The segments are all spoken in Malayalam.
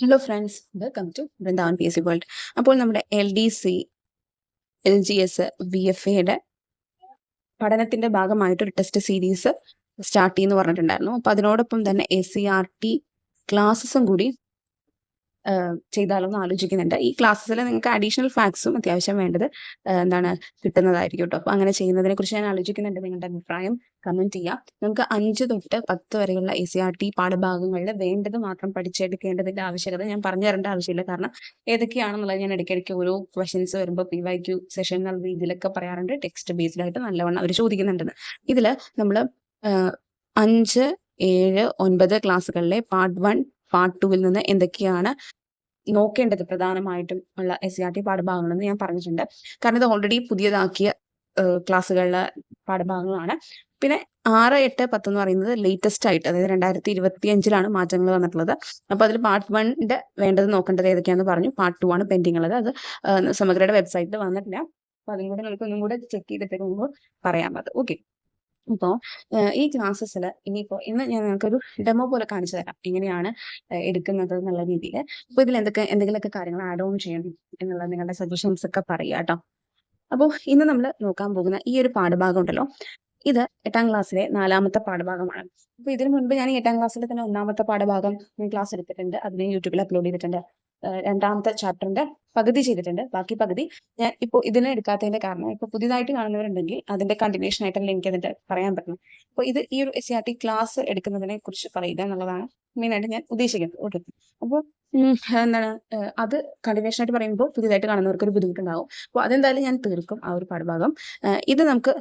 Hello friends, welcome to Vrindavan P S C world. അപ്പോൾ നമ്മുടെ LDC, LGS, VFAയുടെ പഠനത്തിന്റെ ഭാഗമായിട്ടൊരു ടെസ്റ്റ് സീരീസ് സ്റ്റാർട്ട് ചെയ്യുന്നു പറഞ്ഞിട്ടുണ്ടായിരുന്നു. അപ്പോൾ അതിനോടൊപ്പം തന്നെ SCRT ക്ലാസ്സസും കൂടി ചെയ്താലോ എന്ന് ആലോചിക്കുന്നുണ്ട്. ഈ ക്ലാസ്സിൽ നിങ്ങൾക്ക് അഡീഷണൽ ഫാക്ട്സും അത്യാവശ്യം വേണ്ടത് കിട്ടുന്നതായിരിക്കും കേട്ടോ. അപ്പോൾ അങ്ങനെ ചെയ്യുന്നതിനെ കുറിച്ച് ഞാൻ ആലോചിക്കുന്നുണ്ട്. നിങ്ങളുടെ അഭിപ്രായം കമന്റ് ചെയ്യാം. നമുക്ക് 5 തൊട്ട് 10 വരെയുള്ള SCRT പാഠഭാഗങ്ങളിൽ വേണ്ടത് മാത്രം പഠിച്ചെടുക്കേണ്ടതിന്റെ ആവശ്യകത ഞാൻ പറഞ്ഞു തരേണ്ട ആവശ്യമില്ല. കാരണം ഏതൊക്കെയാണെന്നുള്ളത് ഞാൻ ഇടയ്ക്കിടയ്ക്ക് ഓരോ ക്വസ്റ്റ്യൻസ് വരുമ്പോൾ PYQ സെഷൻ എന്നുള്ള രീതിയിലൊക്കെ പറയാറുണ്ട്. ടെക്സ്റ്റ് ബേസ്ഡ് ആയിട്ട് നല്ലവണ്ണം അവർ ചോദിക്കുന്നുണ്ടെന്ന്. ഇതിൽ നമ്മൾ 5, 7, 9 ക്ലാസ്സുകളിലെ പാർട്ട് 1, പാർട്ട് 2 നിന്ന് എന്തൊക്കെയാണ് നോക്കേണ്ടത് പ്രധാനമായിട്ടും ഉള്ള SCRT പാഠഭാഗങ്ങളെന്ന് ഞാൻ പറഞ്ഞിട്ടുണ്ട്. കാരണം ഇത് ഓൾറെഡി പുതിയതാക്കിയ ക്ലാസ്സുകളിലെ പാഠഭാഗങ്ങളാണ്. പിന്നെ 6, 8, 10 എന്ന് പറയുന്നത് ലേറ്റസ്റ്റ് ആയിട്ട്, അതായത് 2025 മാറ്റങ്ങൾ വന്നിട്ടുള്ളത്. അപ്പോൾ അതിൽ പാർട്ട് 1 വേണ്ടത് നോക്കേണ്ടത് ഏതൊക്കെയാണെന്ന് പറഞ്ഞു. പാർട്ട് 2 ആണ് പെൻഡിങ് ഉള്ളത്. അത് സമഗ്രയുടെ വെബ്സൈറ്റിൽ വന്നിട്ടില്ല. അപ്പോൾ അതും കൂടെ നമുക്ക് ഒന്നും കൂടെ ചെക്ക് ചെയ്തിട്ട് മുമ്പ് പറയാം അത്. ഓക്കെ. അപ്പോൾ ഈ ക്ലാസ്സസിൽ ഇന്ന് ഞാൻ നിങ്ങൾക്കൊരു ഡെമോ പോലെ കാണിച്ചു തരാം എങ്ങനെയാണ് എടുക്കുന്നത് എന്നുള്ള രീതിയിൽ. അപ്പോൾ ഇതിൽ എന്തെങ്കിലുമൊക്കെ കാര്യങ്ങൾ ആഡ് ഓൺ ചെയ്യണം എന്നുള്ള നിങ്ങളുടെ സജഷൻസ് ഒക്കെ പറയുക കേട്ടോ. അപ്പോൾ ഇന്ന് നമ്മൾ നോക്കാൻ പോകുന്ന ഈ ഒരു പാഠഭാഗം ഉണ്ടല്ലോ, ഇത് 8ാം ക്ലാസ്സിലെ 4ാമത്തെ പാഠഭാഗമാണ്. അപ്പോൾ ഇതിനു മുൻപ് ഞാൻ 8ാം ക്ലാസ്സിലെ തന്നെ 1ാമത്തെ പാഠഭാഗം ക്ലാസ് എടുത്തിട്ടുണ്ട്. അതിനെ യൂട്യൂബിൽ അപ്ലോഡ് ചെയ്തിട്ടുണ്ട്. 2ാമത്തെ ചാപ്റ്ററിന്റെ പകുതി ചെയ്തിട്ടുണ്ട്. ബാക്കി പകുതി ഞാൻ ഇപ്പോൾ ഇതിനെ എടുക്കാത്തതിന്റെ കാരണം, ഇപ്പോൾ പുതിയതായിട്ട് കാണുന്നവരുണ്ടെങ്കിൽ അതിന്റെ കണ്ടിന്യൂഷൻ ആയിട്ടല്ലേ എനിക്ക് അതിന്റെ പറയാൻ പറ്റും. അപ്പോൾ ഈ ഒരു SCRT ക്ലാസ് എടുക്കുന്നതിനെ കുറിച്ച് പറയുക എന്നുള്ളതാണ് മെയിനായിട്ട് ഞാൻ ഉദ്ദേശിക്കുന്നത്. ഓക്കെ. അപ്പോൾ അത് കണ്ടിന്യൂഷൻ ആയിട്ട് പറയുമ്പോൾ പുതിയതായിട്ട് കാണുന്നവർക്ക് ഒരു ബുദ്ധിമുട്ടുണ്ടാവും. അപ്പോൾ അതെന്തായാലും ഞാൻ തീർക്കും ആ ഒരു പാഠഭാഗം. ഇത് നമുക്ക്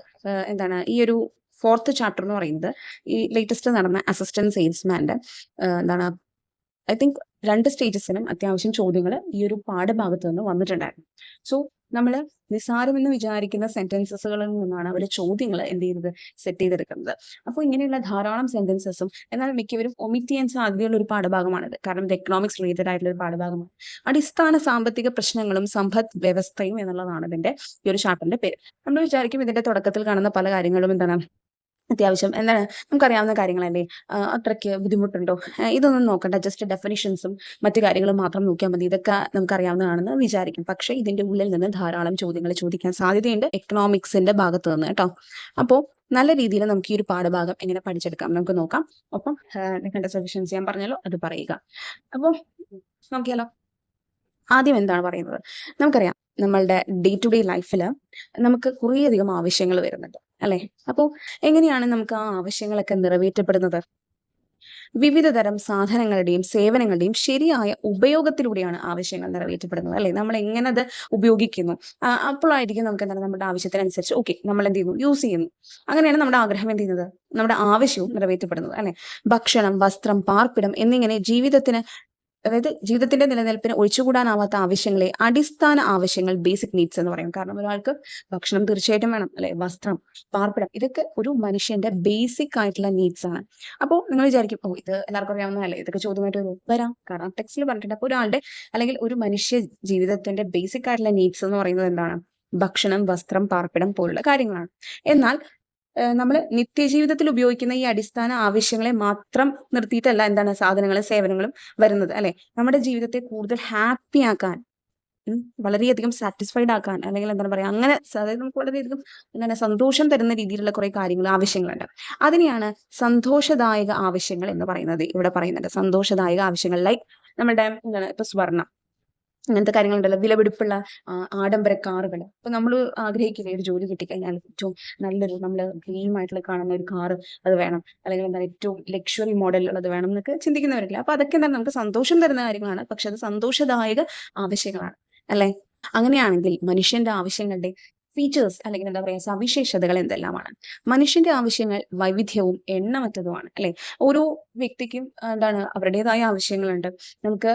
ഈ ഒരു 4th ചാപ്റ്റർ എന്ന് പറയുന്നത് ഈ ലേറ്റസ്റ്റ് നടന്ന അസിസ്റ്റന്റ് സെയിൽസ്മാന്റെ ഐ തിങ്ക് 2 സ്റ്റേജസിനും അത്യാവശ്യം ചോദ്യങ്ങൾ ഈ ഒരു പാഠഭാഗത്ത് നിന്ന് വന്നിട്ടുണ്ടായിരുന്നു. സോ നമ്മൾ നിസ്സാരമെന്ന് വിചാരിക്കുന്ന സെന്റൻസസുകളിൽ നിന്നാണ് അവർ ചോദ്യങ്ങൾ സെറ്റ് ചെയ്തെടുക്കുന്നത്. അപ്പോൾ ഇങ്ങനെയുള്ള ധാരാളം സെന്റൻസസും എന്നാൽ മിക്കവരും ഒമിറ്റ് ചെയ്യാൻ സാധ്യതയുള്ള ഒരു പാഠഭാഗമാണിത്. കാരണം ഇത് എക്കണോമിക്സ് റിലേറ്റഡ് ആയിട്ടുള്ള ഒരു പാഠഭാഗമാണ്. അടിസ്ഥാന സാമ്പത്തിക പ്രശ്നങ്ങളും സമ്പദ് വ്യവസ്ഥയും എന്നുള്ളതാണ് ഇതിന്റെ ഈ ഒരു ചാപ്റ്ററിന്റെ പേര്. നമ്മൾ വിചാരിക്കും ഇതിന്റെ തുടക്കത്തിൽ കാണുന്ന പല കാര്യങ്ങളും അത്യാവശ്യം നമുക്കറിയാവുന്ന കാര്യങ്ങളല്ലേ, അത്രയ്ക്ക് ബുദ്ധിമുട്ടുണ്ടോ, ഇതൊന്നും നോക്കണ്ട, ജസ്റ്റ് ഡെഫിനിഷൻസും മറ്റു കാര്യങ്ങളും മാത്രം നോക്കിയാൽ മതി, ഇതൊക്കെ നമുക്കറിയാവുന്നതാണെന്ന് വിചാരിക്കും. പക്ഷേ ഇതിന്റെ ഉള്ളിൽ നിന്ന് ധാരാളം ചോദ്യങ്ങൾ ചോദിക്കാൻ സാധ്യതയുണ്ട് എക്കണോമിക്സിന്റെ ഭാഗത്ത് നിന്ന് കേട്ടോ. അപ്പോൾ നല്ല രീതിയിൽ നമുക്ക് ഈ ഒരു പാഠഭാഗം എങ്ങനെ പഠിച്ചെടുക്കാം നമുക്ക് നോക്കാം. ഒപ്പം നിങ്ങളുടെ സജഷൻസ് ഞാൻ പറഞ്ഞല്ലോ അത് പറയുക. അപ്പോൾ നോക്കിയാലോ. ആദ്യം എന്താണ് പറയുന്നത്, നമുക്കറിയാം നമ്മളുടെ ഡേ ടു ഡേ ലൈഫിൽ നമുക്ക് കുറേയധികം ആവശ്യങ്ങൾ വരുന്നുണ്ട് അല്ലെ. അപ്പോൾ എങ്ങനെയാണ് നമുക്ക് ആ ആവശ്യങ്ങളൊക്കെ നിറവേറ്റപ്പെടുന്നത്? വിവിധ തരം സാധനങ്ങളുടെയും സേവനങ്ങളുടെയും ശരിയായ ഉപയോഗത്തിലൂടെയാണ് ആവശ്യങ്ങൾ നിറവേറ്റപ്പെടുന്നത് അല്ലെ. നമ്മൾ എങ്ങനെ അത് ഉപയോഗിക്കുന്നു അപ്പോഴായിരിക്കും നമുക്ക് നമ്മുടെ ആവശ്യത്തിനനുസരിച്ച് ഓക്കെ നമ്മൾ എന്ത് ചെയ്യുന്നു, യൂസ് ചെയ്യുന്നു. അങ്ങനെയാണ് നമ്മുടെ ആഗ്രഹം എന്ത് ചെയ്യുന്നത്, നമ്മുടെ ആവശ്യവും നിറവേറ്റപ്പെടുന്നത് അല്ലെ. ഭക്ഷണം, വസ്ത്രം, പാർപ്പിടം എന്നിങ്ങനെ ജീവിതത്തിന്റെ നിലനിൽപ്പിന് ഒഴിച്ചുകൂടാനാവാത്ത ആവശ്യങ്ങളെ അടിസ്ഥാന ആവശ്യങ്ങൾ, ബേസിക് നീഡ്സ് എന്ന് പറയും. കാരണം ഒരാൾക്ക് ഭക്ഷണം തീർച്ചയായിട്ടും വേണം അല്ലെ, വസ്ത്രം, പാർപ്പിടം, ഇതൊക്കെ ഒരു മനുഷ്യന്റെ ബേസിക് ആയിട്ടുള്ള നീഡ്സ് ആണ്. അപ്പോൾ നിങ്ങൾ വിചാരിക്കും ഇത് എല്ലാവർക്കും അറിയാവുന്നതല്ലേ, ഇതൊക്കെ ചോദ്യമായിട്ട് വരാം. കാരണം ടെക്സ്റ്റിൽ പറഞ്ഞിട്ടുണ്ട്. അപ്പോൾ ഒരാളുടെ അല്ലെങ്കിൽ ഒരു മനുഷ്യ ജീവിതത്തിന്റെ ബേസിക് ആയിട്ടുള്ള നീഡ്സ് എന്ന് പറയുന്നത് എന്താണ്? ഭക്ഷണം, വസ്ത്രം, പാർപ്പിടം പോലുള്ള കാര്യങ്ങളാണ്. എന്നാൽ നമ്മൾ നിത്യജീവിതത്തിൽ ഉപയോഗിക്കുന്ന ഈ അടിസ്ഥാന ആവശ്യങ്ങളെ മാത്രം നിർത്തിയിട്ടല്ല സാധനങ്ങളും സേവനങ്ങളും വരുന്നത് അല്ലെ. നമ്മുടെ ജീവിതത്തെ കൂടുതൽ ഹാപ്പി ആക്കാൻ, വളരെയധികം സാറ്റിസ്ഫൈഡ് ആക്കാൻ, അല്ലെങ്കിൽ അങ്ങനെ അതായത് നമുക്ക് വളരെയധികം സന്തോഷം തരുന്ന രീതിയിലുള്ള കുറെ കാര്യങ്ങൾ, ആവശ്യങ്ങളുണ്ട്. അതിനെയാണ് സന്തോഷദായക ആവശ്യങ്ങൾ എന്ന് പറയുന്നത്. ഇവിടെ പറയുന്നുണ്ട് സന്തോഷദായക ആവശ്യങ്ങൾ. ലൈക്ക് നമ്മുടെ ഇപ്പൊ സ്വർണം, അങ്ങനത്തെ കാര്യങ്ങളുണ്ടല്ലോ, വിലപിടിപ്പുള്ള ആഡംബര കാറുകൾ. അപ്പൊ നമ്മൾ ആഗ്രഹിക്കില്ലേ ഒരു ജോലി കിട്ടിക്കഴിഞ്ഞാൽ ഏറ്റവും നല്ലൊരു നമ്മൾ ഡ്രീം ആയിട്ടുള്ള കാണുന്ന ഒരു കാറ് അത് വേണം, അല്ലെങ്കിൽ ഏറ്റവും ലക്ഷറി മോഡലുള്ളത് വേണം എന്നൊക്കെ ചിന്തിക്കുന്നവരില്ല. അപ്പൊ അതൊക്കെ നമുക്ക് സന്തോഷം തരുന്ന കാര്യങ്ങളാണ്. പക്ഷെ അത് സന്തോഷദായക ആവശ്യങ്ങളാണ് അല്ലെ. അങ്ങനെയാണെങ്കിൽ മനുഷ്യന്റെ ആവശ്യങ്ങളുടെ ഫീച്ചേഴ്സ് അല്ലെങ്കിൽ സവിശേഷതകൾ എന്തെല്ലാമാണ്? മനുഷ്യന്റെ ആവശ്യങ്ങൾ വൈവിധ്യവും എണ്ണമറ്റതുമാണ് അല്ലെ. ഓരോ വ്യക്തിക്കും അവരുടേതായ ആവശ്യങ്ങളുണ്ട്. നമുക്ക്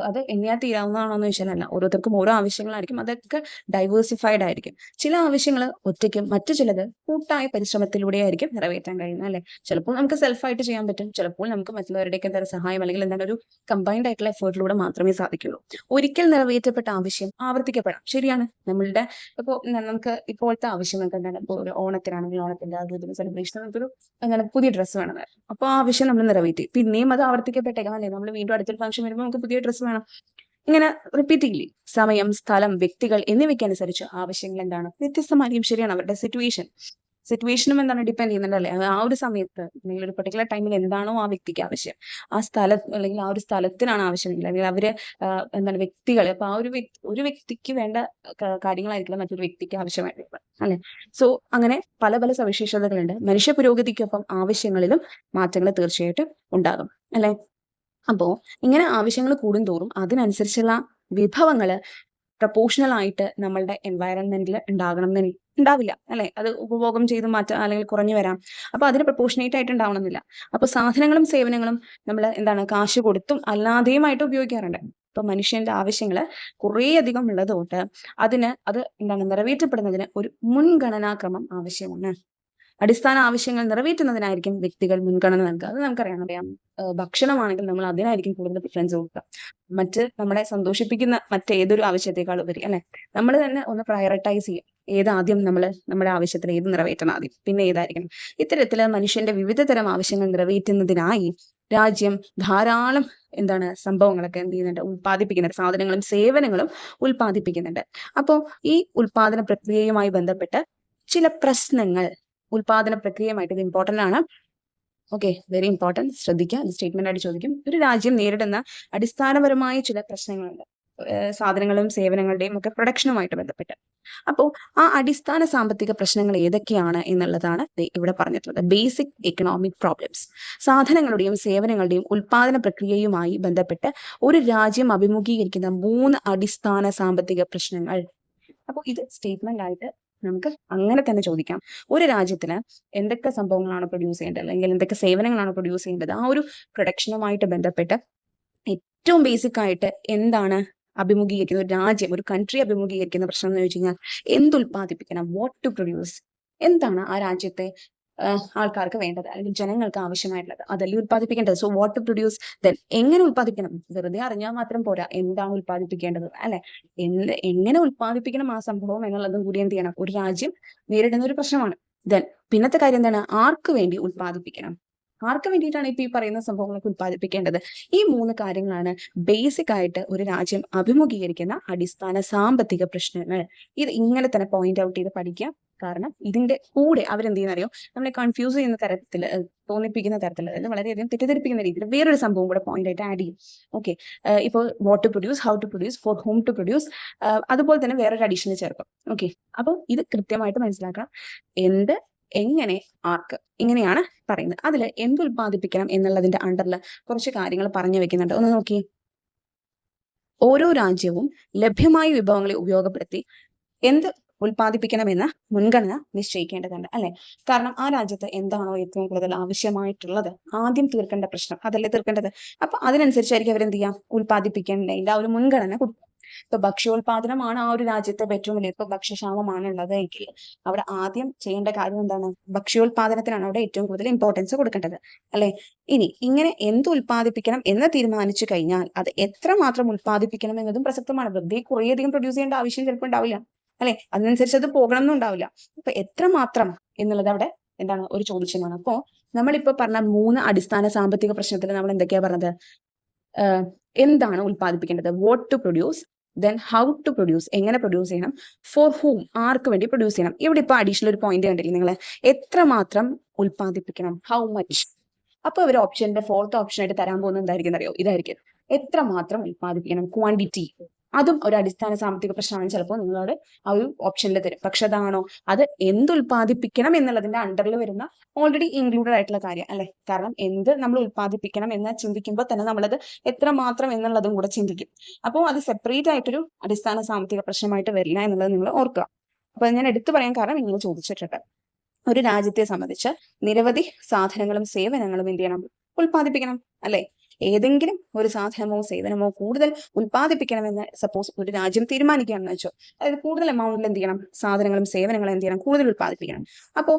അത് എണ്ണയാൽ തീരാവുന്നതാണോ എന്ന് ചോദിച്ചാൽ അല്ല. ഓരോരുത്തർക്കും ഓരോ ആവശ്യങ്ങളായിരിക്കും. അതൊക്കെ ഡൈവേഴ്സിഫൈഡ് ആയിരിക്കും. ചില ആവശ്യങ്ങൾ ഒറ്റയ്ക്കും മറ്റു ചിലത് കൂട്ടായ പരിശ്രമത്തിലൂടെ ആയിരിക്കും നിറവേറ്റാൻ കഴിയുന്നത് അല്ലെ. ചിലപ്പോൾ നമുക്ക് സെൽഫായിട്ട് ചെയ്യാൻ പറ്റും, ചിലപ്പോൾ നമുക്ക് മറ്റുള്ളവരുടെയൊക്കെ സഹായം അല്ലെങ്കിൽ ഒരു കമ്പൈൻഡ് ആയിട്ടുള്ള എഫേർട്ടിലൂടെ മാത്രമേ സാധിക്കുള്ളൂ. ഒരിക്കൽ നിറവേറ്റപ്പെട്ട ആവശ്യം ആവർത്തിക്കപ്പെടാം, ശരിയാണ്. നമ്മളുടെ ഇപ്പോൾ നമുക്ക് നമുക്ക് ഇപ്പോഴത്തെ ആവശ്യങ്ങൾക്ക് എന്താണ്, ഇപ്പോൾ ഒരു ഓണത്തിനാണെങ്കിൽ ഓണത്തിന്റെ ആഘോഷത്തിന് സെലിബ്രേഷൻ നമുക്കൊരു എന്താണ് പുതിയ ഡ്രസ്സ് വേണം. അപ്പോൾ ആ ആവശ്യം നമ്മൾ നിറവേറ്റി, പിന്നെയും അത് ആവർത്തിക്കപ്പെട്ടേക്കാം അല്ലേ, നമ്മൾ വീണ്ടും അടുത്തൊരു ഫംഗ്ഷൻ വരുമ്പോൾ നമുക്ക് പുതിയ ഡ്രസ്സ് വേണം. ഇങ്ങനെ റിപ്പീറ്റിംഗ്ലി സമയം, സ്ഥലം, വ്യക്തികൾ എന്നിവയ്ക്കനുസരിച്ച് ആവശ്യങ്ങൾ എന്താണ് വ്യത്യസ്തമായിരിക്കും. ശരിയാണ്, അവരുടെ സിറ്റുവേഷനും എന്താണ് ഡിപ്പെൻഡ് ചെയ്യുന്നുണ്ട് അല്ലേ. ആ ഒരു സമയത്ത് അല്ലെങ്കിൽ ഒരു പെർട്ടിക്കുലർ ടൈമിൽ എന്താണോ ആ വ്യക്തിക്ക് ആവശ്യം, ആ സ്ഥലം അല്ലെങ്കിൽ ആ ഒരു സ്ഥലത്തിനാണ് ആവശ്യമില്ല, അല്ലെങ്കിൽ അവര് എന്താണ് വ്യക്തികൾ, അപ്പൊ ആ ഒരു വ്യക്തിക്ക് വേണ്ട കാര്യങ്ങളായിരിക്കില്ല മറ്റൊരു വ്യക്തിക്ക് ആവശ്യമായിട്ടുള്ളത് അല്ലെ. സോ അങ്ങനെ പല പല സവിശേഷതകളുണ്ട്. മനുഷ്യ പുരോഗതിക്കൊപ്പം ആവശ്യങ്ങളിലും മാറ്റങ്ങൾ തീർച്ചയായിട്ടും ഉണ്ടാകും അല്ലെ. അപ്പോ ഇങ്ങനെ ആവശ്യങ്ങൾ കൂടുന്തോറും അതിനനുസരിച്ചുള്ള വിഭവങ്ങള് പ്രൊപ്പോർഷണൽ ആയിട്ട് നമ്മളുടെ എൻവയറൺമെന്റിൽ ഉണ്ടാവില്ല അല്ലെ. അത് ഉപഭോഗം ചെയ്ത് മാറ്റാം അല്ലെങ്കിൽ കുറഞ്ഞു വരാം. അപ്പൊ അതിന് പ്രൊപ്പോർഷനേറ്റ് ആയിട്ട് ഉണ്ടാവണമെന്നില്ല. അപ്പൊ സാധനങ്ങളും സേവനങ്ങളും നമ്മൾ എന്താണ് കാശ് കൊടുത്തും അല്ലാതെയുമായിട്ട് ഉപയോഗിക്കാറുണ്ട്. ഇപ്പൊ മനുഷ്യന്റെ ആവശ്യങ്ങള് കുറേ അധികം ഉള്ളതുകൊണ്ട് അത് എന്താണ് നിറവേറ്റപ്പെടുന്നതിന് ഒരു മുൻഗണനാക്രമം ആവശ്യമാണ്. അടിസ്ഥാന ആവശ്യങ്ങൾ നിറവേറ്റുന്നതിനായിരിക്കും വ്യക്തികൾ മുൻഗണന നൽകുക. അത് നമുക്കറിയാം. ഭക്ഷണമാണെങ്കിൽ നമ്മൾ അതിനായിരിക്കും കൂടുതൽ പ്രിഫറൻസ് കൊടുക്കുക, നമ്മളെ സന്തോഷിപ്പിക്കുന്ന മറ്റേതൊരു ആവശ്യത്തെക്കാൾ ഉപരി അല്ലെ. നമ്മൾ തന്നെ ഒന്ന് പ്രയോറിറ്റൈസ് ചെയ്യും, ഏതാദ്യം നമ്മുടെ ആവശ്യത്തിന് ഏത് നിറവേറ്റണം ആദ്യം, പിന്നെ ഏതായിരിക്കണം. ഇത്തരത്തില് മനുഷ്യന്റെ വിവിധ തരം ആവശ്യങ്ങൾ നിറവേറ്റുന്നതിനായി രാജ്യം ധാരാളം സംഭവങ്ങളൊക്കെ എന്ത് ചെയ്യുന്നുണ്ട്, ഉൽപ്പാദിപ്പിക്കുന്നുണ്ട്. സാധനങ്ങളും സേവനങ്ങളും ഉൽപ്പാദിപ്പിക്കുന്നുണ്ട്. അപ്പോൾ ഈ ഉൽപാദന പ്രക്രിയയുമായി ബന്ധപ്പെട്ട് ചില പ്രശ്നങ്ങൾ ഉൽപാദന പ്രക്രിയയുമായിട്ട് ഇത് ഇമ്പോർട്ടന്റ് ആണ്. Okay, very important. ശ്രദ്ധിക്കുക, സ്റ്റേറ്റ്മെന്റ് ആയിട്ട് ചോദിക്കും. ഒരു രാജ്യം നേരിടുന്ന അടിസ്ഥാനപരമായ ചില പ്രശ്നങ്ങളുണ്ട്, സാധനങ്ങളും സേവനങ്ങളുടെയും ഒക്കെ പ്രൊഡക്ഷനുമായിട്ട് ബന്ധപ്പെട്ട്. അപ്പോൾ ആ അടിസ്ഥാന സാമ്പത്തിക പ്രശ്നങ്ങൾ ഏതൊക്കെയാണ് എന്നുള്ളതാണ് ഇവിടെ പറഞ്ഞിട്ടുള്ളത്. Basic economic problems. സാധനങ്ങളുടെയും സേവനങ്ങളുടെയും ഉൽപാദന പ്രക്രിയയുമായി ബന്ധപ്പെട്ട് ഒരു രാജ്യം അഭിമുഖീകരിക്കുന്ന 3 അടിസ്ഥാന സാമ്പത്തിക പ്രശ്നങ്ങൾ. അപ്പോൾ ഇത് സ്റ്റേറ്റ്മെന്റ് ആയിട്ട് നമുക്ക് അങ്ങനെ തന്നെ ചോദിക്കാം. ഒരു രാജ്യത്തിന് എന്തൊക്കെ സംഭവങ്ങളാണ് പ്രൊഡ്യൂസ് ചെയ്യേണ്ടത്, അല്ലെങ്കിൽ എന്തൊക്കെ സേവനങ്ങളാണ് പ്രൊഡ്യൂസ് ചെയ്യേണ്ടത്, ആ ഒരു പ്രൊഡക്ഷനുമായിട്ട് ബന്ധപ്പെട്ട് ഏറ്റവും ബേസിക് ആയിട്ട് എന്താണ് അഭിമുഖീകരിക്കുന്ന ഒരു രാജ്യം, ഒരു കൺട്രി അഭിമുഖീകരിക്കുന്ന പ്രശ്നം എന്ന് ചോദിച്ചു കഴിഞ്ഞാൽ എന്തുൽപാദിപ്പിക്കണം, വാട്ട് ടു പ്രൊഡ്യൂസ്, എന്താണ് ആ രാജ്യത്തെ ആൾക്കാർക്ക് വേണ്ടത് അല്ലെങ്കിൽ ജനങ്ങൾക്ക് ആവശ്യമായിട്ടുള്ളത്, അതല്ലേ ഉൽപ്പാദിപ്പിക്കേണ്ടത്. So what to produce, then എങ്ങനെ ഉൽപ്പാദിപ്പിക്കണം. വെറുതെ അറിഞ്ഞാൽ മാത്രം പോരാ, എന്താണ് ഉൽപ്പാദിപ്പിക്കേണ്ടത് അല്ലെ, എങ്ങനെ ഉൽപ്പാദിപ്പിക്കണം ആ സംഭവം എന്നുള്ളതും കൂടി എന്ത് ചെയ്യണം, ഒരു രാജ്യം നേരിടുന്ന ഒരു പ്രശ്നമാണ്. ദെൻ പിന്നത്തെ കാര്യം എന്താണ്, ആർക്ക് വേണ്ടി ഉൽപ്പാദിപ്പിക്കണം, ആർക്ക് വേണ്ടിയിട്ടാണ് ഇപ്പൊ ഈ പറയുന്ന സംഭവങ്ങളൊക്കെ ഉൽപ്പാദിപ്പിക്കേണ്ടത്. ഈ 3 കാര്യങ്ങളാണ് ബേസിക് ആയിട്ട് ഒരു രാജ്യം അഭിമുഖീകരിക്കുന്ന അടിസ്ഥാന സാമ്പത്തിക പ്രശ്നങ്ങൾ. ഇത് ഇങ്ങനെ തന്നെ പോയിന്റ് ഔട്ട് ചെയ്ത് പഠിക്കുക. കാരണം ഇതിന്റെ കൂടെ അവരെന്ത് ചെയ്യുന്നറിയോ, നമ്മളെ കൺഫ്യൂസ് ചെയ്യുന്ന തരത്തിൽ, തോന്നിപ്പിക്കുന്ന തരത്തിൽ, അതായത് വളരെയധികം തെറ്റിദ്ധരിപ്പിക്കുന്ന രീതിയിൽ വേറൊരു സംഭവം കൂടെ പോയിന്റ് ആയിട്ട് ആഡ് ചെയ്യും. ഓക്കെ, ഇപ്പോൾ what to produce, how to produce, for whom to produce, അതുപോലെ തന്നെ വേറൊരു അഡീഷണൽ ചേർക്കും. ഓക്കെ, അപ്പോൾ ഇത് കൃത്യമായിട്ട് മനസ്സിലാക്കണം. എങ്ങനെ, ആർക്ക്, ഇങ്ങനെയാണ് പറയുന്നത്. അതിൽ എന്തുൽപാദിപ്പിക്കണം എന്നുള്ളതിന്റെ അണ്ടറിൽ കുറച്ച് കാര്യങ്ങൾ പറഞ്ഞു വെക്കുന്നുണ്ട്. ഒന്ന് നോക്കി. ഓരോ രാജ്യവും ലഭ്യമായ വിഭവങ്ങളെ ഉപയോഗപ്പെടുത്തി എന്ത് ഉൽപ്പാദിപ്പിക്കണമെന്ന മുൻഗണന നിശ്ചയിക്കേണ്ടതുണ്ട് അല്ലെ. കാരണം ആ രാജ്യത്ത് എന്താണോ ഏറ്റവും കൂടുതൽ ആവശ്യമായിട്ടുള്ളത് ആദ്യം തീർക്കേണ്ട പ്രശ്നം അതല്ലേ തീർക്കേണ്ടത്. അപ്പൊ അതിനനുസരിച്ചായിരിക്കും അവരെന്ത് ചെയ്യാം, ഉൽപ്പാദിപ്പിക്കേണ്ടതിന്റെ ആ ഒരു മുൻഗണന കൊടുക്കും. ഇപ്പൊ ഭക്ഷ്യോൽപാദനമാണ് ആ ഒരു രാജ്യത്തെ ഏറ്റവും വലിയ, ഇപ്പൊ ഭക്ഷ്യക്ഷാമമാണ് ഉള്ളത് എങ്കിൽ അവിടെ ആദ്യം ചെയ്യേണ്ട കാര്യം എന്താണ്, ഭക്ഷ്യോൽപാദനത്തിനാണ് അവിടെ ഏറ്റവും കൂടുതൽ ഇമ്പോർട്ടൻസ് കൊടുക്കേണ്ടത് അല്ലെ. ഇനി ഇങ്ങനെ എന്ത് ഉൽപ്പാദിപ്പിക്കണം എന്ന് തീരുമാനിച്ചു കഴിഞ്ഞാൽ അത് എത്രമാത്രം ഉൽപ്പാദിപ്പിക്കണം എന്നതും പ്രസക്തമാണ്. വെറുതെ കുറേയധികം പ്രൊഡ്യൂസ് ചെയ്യേണ്ട ആവശ്യം ചിലപ്പോൾ ഉണ്ടാവില്ല അല്ലെ, അതിനനുസരിച്ച് അത് പോകണം എന്നും ഉണ്ടാവില്ല. അപ്പൊ എത്രമാത്രം എന്നുള്ളത് അവിടെ എന്താണ് ഒരു ചോദ്യമാണ്. അപ്പോ നമ്മളിപ്പോ പറഞ്ഞ 3 അടിസ്ഥാന സാമ്പത്തിക പ്രശ്നത്തിൽ നമ്മൾ എന്തൊക്കെയാ പറഞ്ഞത്, എന്താണ് ഉൽപ്പാദിപ്പിക്കേണ്ടത്, what to produce, then how to produce, എങ്ങനെ പ്രൊഡ്യൂസ് ചെയ്യണം, ഫോർ ഹൂം, ആർക്ക് വേണ്ടി പ്രൊഡ്യൂസ് ചെയ്യണം. ഇവിടെ ഇപ്പൊ അഡീഷണൽ ഒരു പോയിന്റ് കണ്ടില്ലേ നിങ്ങൾ, എത്രമാത്രം ഉൽപ്പാദിപ്പിക്കണം, ഹൗ മച്ച്. അപ്പൊ ഒരു ഓപ്ഷന്റെ 4th ഓപ്ഷനായിട്ട് തരാൻ പോകുന്നത് എന്തായിരിക്കും അറിയോ, ഇതായിരിക്കും, എത്രമാത്രം ഉൽപ്പാദിപ്പിക്കണം, ക്വാണ്ടിറ്റി. അതും ഒരു അടിസ്ഥാന സാമ്പത്തിക പ്രശ്നമാണ് ചിലപ്പോൾ നിങ്ങളോട് ആ ഒരു ഓപ്ഷനിൽ തരും. പക്ഷെ അതാണോ, അത് എന്തുൽപ്പാദിപ്പിക്കണം എന്നുള്ളതിന്റെ അണ്ടറിൽ വരുന്ന ഓൾറെഡി ഇൻക്ലൂഡഡ് ആയിട്ടുള്ള കാര്യം അല്ലെ. കാരണം എന്ത് നമ്മൾ ഉൽപ്പാദിപ്പിക്കണം എന്ന് ചിന്തിക്കുമ്പോൾ തന്നെ നമ്മളത് എത്രമാത്രം എന്നുള്ളതും കൂടെ ചിന്തിക്കും. അപ്പോൾ അത് സെപ്പറേറ്റ് ആയിട്ടൊരു അടിസ്ഥാന സാമ്പത്തിക പ്രശ്നമായിട്ട് വരില്ല എന്നുള്ളത് നിങ്ങൾ ഓർക്കുക. അപ്പൊ ഞാൻ എടുത്തു പറയാൻ കാരണം നിങ്ങൾ ചോദിച്ചിട്ടുണ്ട്. ഒരു രാജ്യത്തെ സംബന്ധിച്ച് നിരവധി സാധനങ്ങളും സേവനങ്ങളും എന്ത് ചെയ്യണം, ഉൽപ്പാദിപ്പിക്കണം അല്ലെ. ഏതെങ്കിലും ഒരു സാധനമോ സേവനമോ കൂടുതൽ ഉൽപ്പാദിപ്പിക്കണമെന്ന് സപ്പോസ് ഒരു രാജ്യം തീരുമാനിക്കുകയാണെന്ന് വെച്ചോ, അതായത് കൂടുതൽ എമൗണ്ടിൽ എന്ത് ചെയ്യണം, സാധനങ്ങളും സേവനങ്ങളും എന്ത് ചെയ്യണം, കൂടുതൽ ഉൽപ്പാദിപ്പിക്കണം. അപ്പോ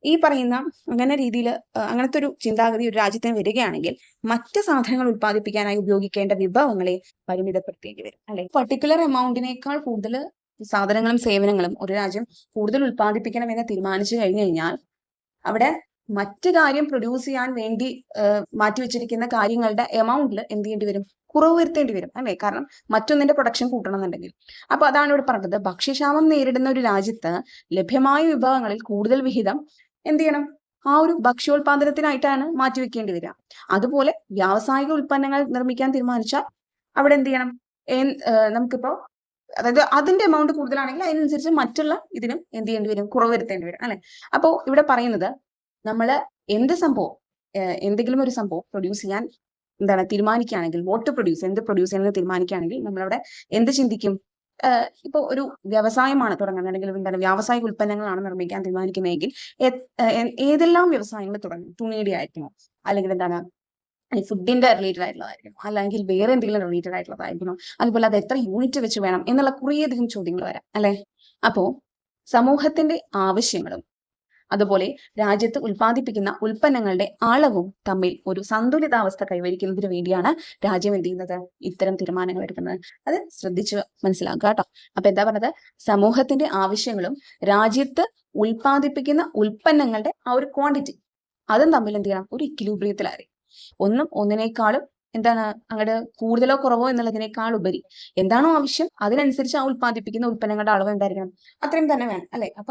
ഈ പറയുന്ന അങ്ങനത്തെ ഒരു ചിന്താഗതി ഒരു രാജ്യത്തിന് വരികയാണെങ്കിൽ മറ്റ് സാധനങ്ങൾ ഉൽപ്പാദിപ്പിക്കാനായി ഉപയോഗിക്കേണ്ട വിഭവങ്ങളെ പരിമിതപ്പെടുത്തേണ്ടി വരും അല്ലെ. പർട്ടിക്കുലർ എമൗണ്ടിനേക്കാൾ കൂടുതൽ സാധനങ്ങളും സേവനങ്ങളും ഒരു രാജ്യം കൂടുതൽ ഉൽപ്പാദിപ്പിക്കണമെന്ന് തീരുമാനിച്ചു കഴിഞ്ഞു കഴിഞ്ഞാൽ അവിടെ മറ്റു കാര്യം പ്രൊഡ്യൂസ് ചെയ്യാൻ വേണ്ടി മാറ്റിവെച്ചിരിക്കുന്ന കാര്യങ്ങളുടെ എമൗണ്ടിൽ എന്ത് ചെയ്യേണ്ടി വരും, കുറവ് വരുത്തേണ്ടി വരും അല്ലേ? കാരണം മറ്റൊന്നിന്റെ പ്രൊഡക്ഷൻ കൂട്ടണം എന്നുണ്ടെങ്കിൽ. അപ്പൊ അതാണ് ഇവിടെ പറഞ്ഞത്, ഭക്ഷ്യക്ഷാമം നേരിടുന്ന ഒരു രാജ്യത്ത് ലഭ്യമായ വിഭവങ്ങളിൽ കൂടുതൽ വിഹിതം എന്ത് ചെയ്യണം, ആ ഒരു ഭക്ഷ്യോൽപാദനത്തിനായിട്ടാണ് മാറ്റിവെക്കേണ്ടി വരിക. അതുപോലെ വ്യാവസായിക ഉൽപ്പന്നങ്ങൾ നിർമ്മിക്കാൻ തീരുമാനിച്ചാൽ അവിടെ എന്ത് ചെയ്യണം, നമുക്കിപ്പോ അതായത് അതിന്റെ എമൗണ്ട് കൂടുതലാണെങ്കിൽ അതിനനുസരിച്ച് മറ്റുള്ള ഇതിനും എന്ത് ചെയ്യേണ്ടി വരും, കുറവ് വരുത്തേണ്ടി വരും അല്ലെ? അപ്പോ ഇവിടെ പറയുന്നത് നമ്മള് എന്തെങ്കിലും ഒരു സംഭവം പ്രൊഡ്യൂസ് ചെയ്യാൻ തീരുമാനിക്കുകയാണെങ്കിൽ, എന്ത് പ്രൊഡ്യൂസ് ചെയ്യണമെന്ന് തീരുമാനിക്കുകയാണെങ്കിൽ നമ്മളവിടെ എന്ത് ചിന്തിക്കും? ഇപ്പൊ ഒരു വ്യവസായമാണ് തുടങ്ങുന്നത്, അല്ലെങ്കിൽ വ്യാവസായിക ഉൽപ്പന്നങ്ങളാണ് നിർമ്മിക്കാൻ തീരുമാനിക്കുന്നതെങ്കിൽ ഏതെല്ലാം വ്യവസായങ്ങൾ തുടങ്ങും? തുണിയുടെ ആയിരിക്കണോ, അല്ലെങ്കിൽ ഫുഡിന്റെ റിലേറ്റഡ് ആയിട്ടുള്ളതായിരിക്കണം, അല്ലെങ്കിൽ വേറെ എന്തെങ്കിലും റിലേറ്റഡ് ആയിട്ടുള്ളതായിരിക്കണം, അതുപോലെ അത് എത്ര യൂണിറ്റ് വെച്ച് വേണം എന്നുള്ള കുറേയധികം ചോദ്യങ്ങൾ വരാം അല്ലെ? അപ്പോ സമൂഹത്തിന്റെ ആവശ്യങ്ങളും അതുപോലെ രാജ്യത്ത് ഉൽപ്പാദിപ്പിക്കുന്ന ഉൽപ്പന്നങ്ങളുടെ അളവും തമ്മിൽ ഒരു സന്തുലിതാവസ്ഥ കൈവരിക്കുന്നതിന് വേണ്ടിയാണ് രാജ്യം എന്ത് ചെയ്യുന്നത്, ഇത്തരം തീരുമാനങ്ങൾ എടുക്കുന്നത്. അത് ശ്രദ്ധിച്ച് മനസ്സിലാക്കുക കേട്ടോ. അപ്പൊ എന്താ പറഞ്ഞത്, സമൂഹത്തിന്റെ ആവശ്യങ്ങളും രാജ്യത്ത് ഉൽപ്പാദിപ്പിക്കുന്ന ഉൽപ്പന്നങ്ങളുടെ ആ ഒരു ക്വാണ്ടിറ്റി അതും തമ്മിൽ എന്ത് ചെയ്യണം, ഒരു ഇക്വിലിബ്രിയത്തിലായിരിക്കും. ഒന്നിനേക്കാളും അങ്ങോട്ട് കൂടുതലോ കുറവോ എന്നുള്ളതിനേക്കാൾ ഉപരി എന്താണോ ആവശ്യം അതിനനുസരിച്ച് ആ ഉൽപ്പാദിപ്പിക്കുന്ന ഉൽപ്പന്നങ്ങളുടെ അളവ് എന്തായിരിക്കണം, അത്രയും തന്നെ വേണം അല്ലെ? അപ്പൊ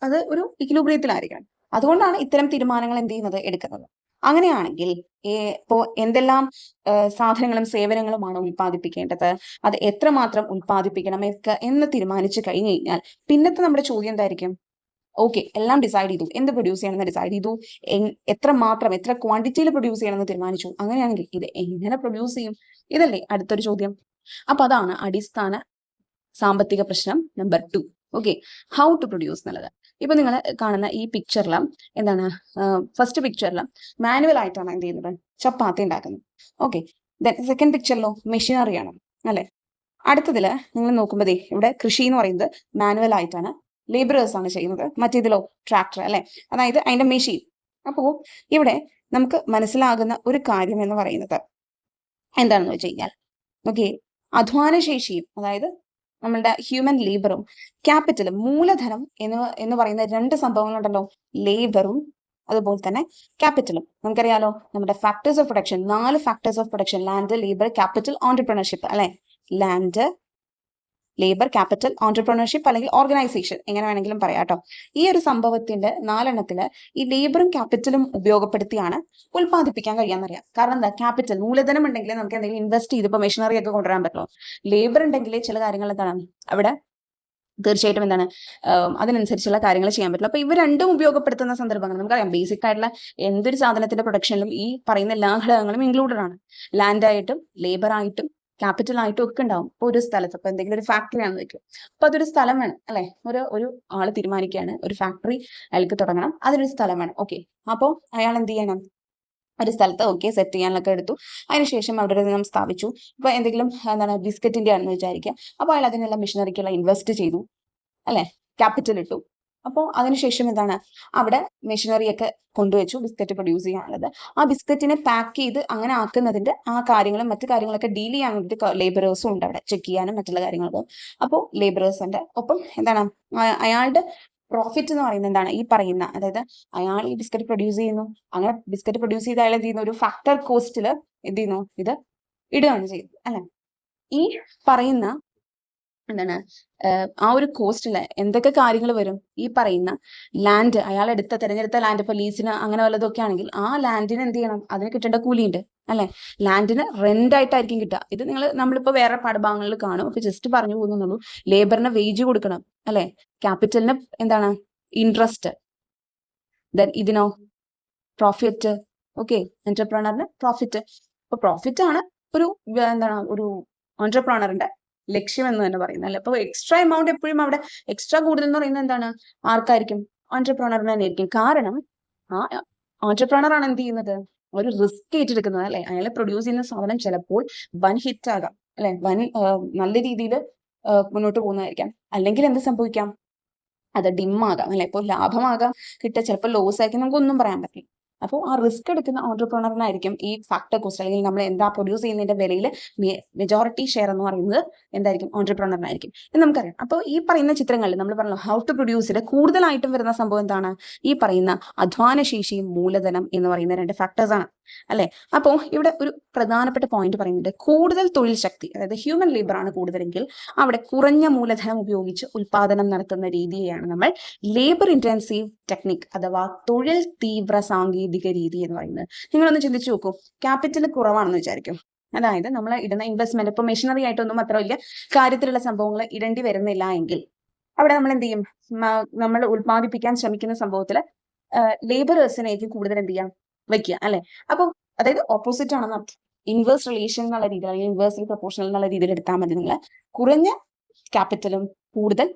അത് ഒരു ഇക്വിലിബ്രിയത്തിലായിരിക്കണം. അതുകൊണ്ടാണ് ഇത്തരം തീരുമാനങ്ങൾ എന്ത് ചെയ്യുന്നത്, എടുക്കുന്നത്. അങ്ങനെയാണെങ്കിൽ ഇപ്പോ എന്തെല്ലാം സാധനങ്ങളും സേവനങ്ങളുമാണ് ഉൽപ്പാദിപ്പിക്കേണ്ടത്, അത് എത്രമാത്രം ഉൽപ്പാദിപ്പിക്കണം എന്ന് തീരുമാനിച്ചു കഴിഞ്ഞു കഴിഞ്ഞാൽ പിന്നത്തെ നമ്മുടെ ചോദ്യം എന്തായിരിക്കും? ഓക്കെ, എല്ലാം ഡിസൈഡ് ചെയ്തു, എന്ത് പ്രൊഡ്യൂസ് ചെയ്യണമെന്ന് ഡിസൈഡ് ചെയ്തു, എത്ര ക്വാണ്ടിറ്റിയിൽ പ്രൊഡ്യൂസ് ചെയ്യണമെന്ന് തീരുമാനിച്ചു. അങ്ങനെയാണെങ്കിൽ ഇത് എങ്ങനെ പ്രൊഡ്യൂസ് ചെയ്യും? ഇതല്ലേ അടുത്തൊരു ചോദ്യം. അപ്പൊ അതാണ് അടിസ്ഥാന സാമ്പത്തിക പ്രശ്നം number 2. Okay, how to produce എന്നുള്ളത്. ഇപ്പൊ നിങ്ങൾ കാണുന്ന ഈ പിക്ചറിൽ ഫസ്റ്റ് പിക്ചറിൽ മാനുവൽ ആയിട്ടാണ് എന്ത് ചെയ്യുന്നത്, ചപ്പാത്തി ഉണ്ടാക്കുന്നത്. ഓക്കെ, സെക്കൻഡ് പിക്ചറിലോ മെഷീനറിയാണ് അല്ലെ? അടുത്തതില് നിങ്ങൾ നോക്കുമ്പോഴേ ഇവിടെ കൃഷി എന്ന് പറയുന്നത് മാനുവൽ ആയിട്ടാണ്, ലേബറേഴ്സ് ആണ് ചെയ്യുന്നത്. മറ്റേതിലോ ട്രാക്ടർ അല്ലെ, അതായത് അതിന്റെ മെഷീൻ. അപ്പോ ഇവിടെ നമുക്ക് മനസ്സിലാകുന്ന ഒരു കാര്യം എന്ന് പറയുന്നത് എന്താണെന്ന് വെച്ച് കഴിഞ്ഞാൽ, ഓക്കെ, അധ്വാനശേഷിയും അതായത് നമ്മളുടെ ഹ്യൂമൻ ലേബറും ക്യാപിറ്റലും മൂലധനം എന്ന് പറയുന്ന രണ്ട് സംഭവങ്ങളുണ്ടല്ലോ, ലേബറും അതുപോലെ തന്നെ ക്യാപിറ്റലും. നമുക്കറിയാലോ നമ്മുടെ factors of production, 4 factors of production: land, labour, capital, entrepreneurship അല്ലെ? ലാൻഡ്, ലേബർ, ക്യാപിറ്റൽ, ഓൺടർപ്രണർഷിപ്പ് അല്ലെങ്കിൽ ഓർഗനൈസേഷൻ, എങ്ങനെ വേണമെങ്കിലും പറയാം കേട്ടോ. ഈ ഒരു സംഭവത്തിന്റെ 4 ഈ ലേബറും ക്യാപിറ്റലും ഉപയോഗപ്പെടുത്തിയാണ് ഉൽപ്പാദിപ്പിക്കാൻ കഴിയാന്നറിയാം. കാരണം എന്താ, ക്യാപിറ്റൽ മൂലധനം ഉണ്ടെങ്കിൽ നമുക്ക് എന്തെങ്കിലും ഇൻവെസ്റ്റ് ചെയ്ത് ഇപ്പൊ മെഷീനറി ഒക്കെ കൊണ്ടുവരാൻ പറ്റുമോ? ലേബർ ഉണ്ടെങ്കിൽ ചില കാര്യങ്ങൾ അവിടെ തീർച്ചയായിട്ടും അതിനനുസരിച്ചുള്ള കാര്യങ്ങൾ ചെയ്യാൻ പറ്റില്ല. അപ്പൊ ഇവ രണ്ടും ഉപയോഗപ്പെടുത്തുന്ന സന്ദർഭങ്ങൾ നമുക്കറിയാം. ബേസിക് ആയിട്ടുള്ള എന്തൊരു സാധനത്തിന്റെ പ്രൊഡക്ഷനിലും ഈ പറയുന്ന എല്ലാ ഘടകങ്ങളും ഇൻക്ലൂഡഡ് ആണ്. ലാൻഡ് ആയിട്ടും ലേബർ ആയിട്ടും ക്യാപിറ്റൽ ആയിട്ടും ഒക്കെ ഉണ്ടാവും. ഇപ്പൊ ഒരു സ്ഥലത്ത് ഇപ്പൊ എന്തെങ്കിലും ഒരു ഫാക്ടറി ആണെന്ന് വെക്കും, അപ്പൊ അതൊരു സ്ഥലം വേണം അല്ലെ? ഒരു ആള് തീരുമാനിക്കുകയാണ് ഒരു ഫാക്ടറി അയാൾക്ക് തുടങ്ങണം, അതിനൊരു സ്ഥലം വേണം. ഓക്കെ, അപ്പൊ അയാൾ എന്ത് ചെയ്യണം, ഒരു സ്ഥലത്ത് സെറ്റ് ചെയ്യാനൊക്കെ എടുത്തു. അതിനുശേഷം അവിടെ നാം സ്ഥാപിച്ചു. ഇപ്പൊ എന്തെങ്കിലും ബിസ്ക്കറ്റിന്റെ ആണെന്ന് വിചാരിക്കുക. അപ്പൊ അയാൾ അതിനുള്ള മെഷീനറിക്കുള്ള ഇൻവെസ്റ്റ് ചെയ്തു അല്ലെ, ക്യാപിറ്റൽ ഇട്ടു. അപ്പോൾ അതിനുശേഷം അവിടെ മെഷീനറി ഒക്കെ കൊണ്ടുവച്ചു ബിസ്ക്കറ്റ് പ്രൊഡ്യൂസ് ചെയ്യാനുള്ളത്. ആ ബിസ്ക്കറ്റിനെ പാക്ക് ചെയ്ത് അങ്ങനെ ആക്കുന്നതിന്റെ ആ കാര്യങ്ങളും മറ്റു കാര്യങ്ങളൊക്കെ ഡീൽ ചെയ്യാൻ വേണ്ടിയിട്ട് ലേബറേഴ്സും ഉണ്ട് അവിടെ, ചെക്ക് ചെയ്യാനും മറ്റുള്ള കാര്യങ്ങളൊക്കെ. അപ്പോൾ ലേബറേഴ്സ് ഉണ്ട്. ഒപ്പം അയാളുടെ പ്രോഫിറ്റ് എന്ന് പറയുന്നത് ഈ പറയുന്ന, അതായത് അയാൾ ഈ ബിസ്ക്കറ്റ് പ്രൊഡ്യൂസ് ചെയ്യുന്നു, അങ്ങനെ ബിസ്ക്കറ്റ് പ്രൊഡ്യൂസ് ചെയ്ത് അയാൾ എന്ത് ചെയ്യുന്നു, ഒരു ഫാക്ടർ കോസ്റ്റിൽ എന്ത് ചെയ്യുന്നു, ഇത് ഇടുകയാണ് ചെയ്യുന്നത് അല്ലെ? ഈ പറയുന്ന ആ ഒരു കോസ്റ്റില് എന്തൊക്കെ കാര്യങ്ങൾ വരും? ഈ പറയുന്ന ലാൻഡ്, അയാൾ തിരഞ്ഞെടുത്ത ലാൻഡ് ഇപ്പൊ ലീസിന് അങ്ങനെ വല്ലതൊക്കെ ആണെങ്കിൽ ആ ലാൻഡിന് എന്ത് ചെയ്യണം, അതിന് കിട്ടേണ്ട കൂലിയുണ്ട് അല്ലെ? ലാൻഡിന് റെന്റ് ആയിട്ടായിരിക്കും കിട്ടുക. ഇത് നമ്മളിപ്പോ വേറെ പാഠഭാഗങ്ങളിൽ കാണും, അപ്പൊ ജസ്റ്റ് പറഞ്ഞു പോകുന്നുള്ളൂ. ലേബറിന് വേജ് കൊടുക്കണം അല്ലെ? ക്യാപിറ്റലിന് ഇൻട്രസ്റ്റ്, ഇതിനോ പ്രോഫിറ്റ്. ഓക്കെ, എന്റർപ്രണറിന് പ്രോഫിറ്റ്. അപ്പൊ പ്രോഫിറ്റ് ആണ് ഒരു എന്റർപ്രണറിന്റെ ലക്ഷ്യം എന്ന് തന്നെ പറയുന്നത് അല്ലെ? അപ്പൊ എക്സ്ട്രാ എമൗണ്ട് എപ്പോഴും അവിടെ എക്സ്ട്രാ കൂടുതൽ എന്ന് പറയുന്നത് ആർക്കായിരിക്കും? എന്റർപ്രണറിന് തന്നെ ആയിരിക്കും. കാരണം ആ എന്റർപ്രണർ ആണ് എന്ത് ചെയ്യുന്നത്, ഒരു റിസ്ക് ഏറ്റെടുക്കുന്നത് അല്ലെ? അയാൾ പ്രൊഡ്യൂസ് ചെയ്യുന്ന സാധനം ചിലപ്പോൾ വൻ ഹിറ്റ് ആകാം അല്ലെ, നല്ല രീതിയിൽ മുന്നോട്ട് പോകുന്നതായിരിക്കാം. അല്ലെങ്കിൽ എന്ത് സംഭവിക്കാം, അത് ഡിം ആകാം അല്ലെ? ഇപ്പോൾ ലാഭമാകാം കിട്ടുക, ചിലപ്പോൾ ലോസ് ആയിരിക്കും, നമുക്കൊന്നും പറയാൻ പറ്റില്ല. അപ്പോൾ ആ റിസ്ക് എടുക്കുന്ന ഓൺടർപ്രണറിനായിരിക്കും ഈ ഫാക്ടർ കോസ്റ്റ് അല്ലെങ്കിൽ നമ്മൾ എന്താ പ്രൊഡ്യൂസ് ചെയ്യുന്നതിന്റെ വിലയിൽ മെജോറിറ്റി ഷെയർ എന്ന് പറയുന്നത് എന്തായിരിക്കും, ഓൺടർപ്രണറിനായിരിക്കും എന്ന് നമുക്കറിയാം. അപ്പോൾ ഈ പറയുന്ന ചിത്രങ്ങളിൽ നമ്മൾ പറഞ്ഞു ഹൗ ടു പ്രൊഡ്യൂസിൽ കൂടുതലായിട്ടും വരുന്ന സംഭവം എന്താണ്, ഈ പറയുന്ന അധ്വാനശേഷിയും മൂലധനം എന്ന് പറയുന്ന രണ്ട് ഫാക്ടേഴ്സ് ആണ് അല്ലെ. അപ്പോൾ ഇവിടെ ഒരു പ്രധാനപ്പെട്ട പോയിന്റ് പറയുന്നുണ്ട്, കൂടുതൽ തൊഴിൽ ശക്തി, അതായത് ഹ്യൂമൻ ലേബർ ആണ് കൂടുതലെങ്കിൽ അവിടെ കുറഞ്ഞ മൂലധനം ഉപയോഗിച്ച് ഉൽപാദനം നടത്തുന്ന രീതിയെയാണ് നമ്മൾ ലേബർ ഇന്റൻസീവ് ടെക്നിക് അഥവാ തൊഴിൽ തീവ്ര സാങ്കേതിക രീതി എന്ന് പറയുന്നത്. നിങ്ങളൊന്ന് ചിന്തിച്ചു നോക്കൂ, ക്യാപിറ്റൽ കുറവാണെന്ന് വിചാരിക്കും, അതായത് നമ്മൾ ഇടുന്ന ഇൻവെസ്റ്റ്മെന്റ് ഇപ്പൊ മെഷീനറി ആയിട്ടൊന്നും അത്ര വലിയ കാര്യത്തിലുള്ള സംഭവങ്ങൾ ഇടേണ്ടി വരുന്നില്ല എങ്കിൽ അവിടെ നമ്മൾ എന്ത് ചെയ്യും, നമ്മൾ ഉൽപ്പാദിപ്പിക്കാൻ ശ്രമിക്കുന്ന സംഭവത്തിൽ ലേബറേഴ്സിനായിരിക്കും കൂടുതൽ എന്ത് ചെയ്യാം വെക്കുക അല്ലെ. അപ്പോൾ അതായത് ഓപ്പോസിറ്റ് ആണെന്ന് അർത്ഥം. ഇൻവേഴ്സ് റിലേഷൻ എന്നുള്ള രീതിയിൽ അല്ലെങ്കിൽ ഇൻവേഴ്സ്ലി പ്രൊപ്പോർഷണൽ എന്നുള്ള രീതിയിൽ എടുത്താൽ മതി. നിങ്ങൾ കുറഞ്ഞ ക്യാപിറ്റലും കൂടുതൽ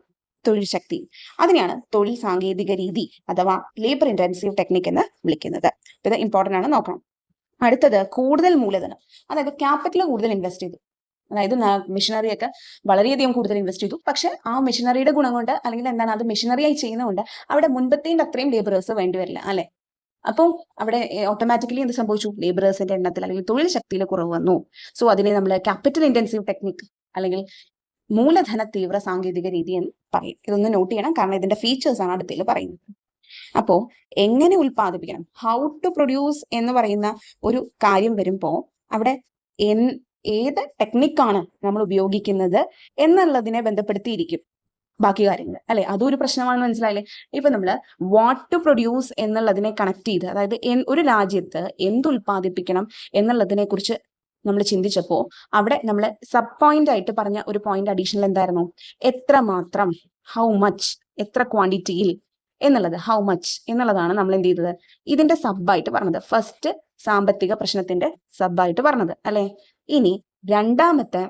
തൊഴിൽ ശക്തി, അതിനെയാണ് തൊഴിൽ സാങ്കേതിക രീതി അഥവാ ലേബർ ഇന്റൻസീവ് ടെക്നിക് എന്ന് വിളിക്കുന്നത്. ഇത് ഇമ്പോർട്ടന്റ് ആണ്, നോക്കണം. അടുത്തത് കൂടുതൽ മൂലധനം, അതായത് ക്യാപിറ്റൽ കൂടുതൽ ഇൻവെസ്റ്റ് ചെയ്തു, അതായത് മെഷീനറി ഒക്കെ വളരെയധികം കൂടുതൽ ഇൻവെസ്റ്റ് ചെയ്തു. പക്ഷെ ആ മെഷീനറിയുടെ ഗുണം കൊണ്ട് അല്ലെങ്കിൽ എന്താണ് അത് മെഷീനറിയായി ചെയ്യുന്നതുകൊണ്ട് അവിടെ മുൻപത്തേന്റെ അത്രയും ലേബറേഴ്സ് വേണ്ടി വരില്ല അല്ലെ. അപ്പോൾ അവിടെ ഓട്ടോമാറ്റിക്കലി എന്ത് സംഭവിച്ചു, ലേബറേഴ്സിന്റെ എണ്ണത്തിൽ അല്ലെങ്കിൽ തൊഴിൽ ശക്തിയിൽ കുറവ് വന്നു. സോ അതിനെ നമ്മൾ ക്യാപിറ്റൽ ഇന്റൻസീവ് ടെക്നിക് അല്ലെങ്കിൽ മൂലധന തീവ്ര സാങ്കേതിക രീതി എന്ന് പറയും. ഇതൊന്ന് നോട്ട് ചെയ്യണം, കാരണം ഇതിന്റെ ഫീച്ചേഴ്സ് ആണ് അടുത്തതിൽ പറയുന്നത്. അപ്പോ എങ്ങനെ ഉൽപ്പാദിപ്പിക്കണം, ഹൗ ടു പ്രൊഡ്യൂസ് എന്ന് പറയുന്ന ഒരു കാര്യം വരുമ്പോ അവിടെ ഏത് ടെക്നിക്കാണ് നമ്മൾ ഉപയോഗിക്കുന്നത് എന്നുള്ളതിനെ ബന്ധപ്പെടുത്തിയിരിക്കും ബാക്കി കാര്യങ്ങൾ അല്ലെ. അതും ഒരു പ്രശ്നമാണെന്ന് മനസ്സിലായില്ലേ. ഇപ്പൊ നമ്മള് വാട്ട് ടു പ്രൊഡ്യൂസ് എന്നുള്ളതിനെ കണക്ട് ചെയ്ത്, അതായത് ഒരു രാജ്യത്ത് എന്തുൽപാദിപ്പിക്കണം എന്നുള്ളതിനെ കുറിച്ച് നമ്മൾ ചിന്തിച്ചപ്പോ അവിടെ നമ്മൾ സബ് പോയിന്റ് ആയിട്ട് പറഞ്ഞ ഒരു പോയിന്റ് അഡീഷണൽ എന്തായിരുന്നു, എത്രമാത്രം, ഹൗ മച്ച്, എത്ര ക്വാണ്ടിറ്റിയിൽ എന്നുള്ളത്, ഹൗ മച്ച് എന്നുള്ളതാണ് നമ്മൾ എന്ത് ചെയ്തത് ഇതിന്റെ സബായിട്ട് പറഞ്ഞത്. ഫസ്റ്റ് സാമ്പത്തിക പ്രശ്നത്തിന്റെ സബായിട്ട് പറഞ്ഞത് അല്ലെ. ഇനി രണ്ടാമത്തെ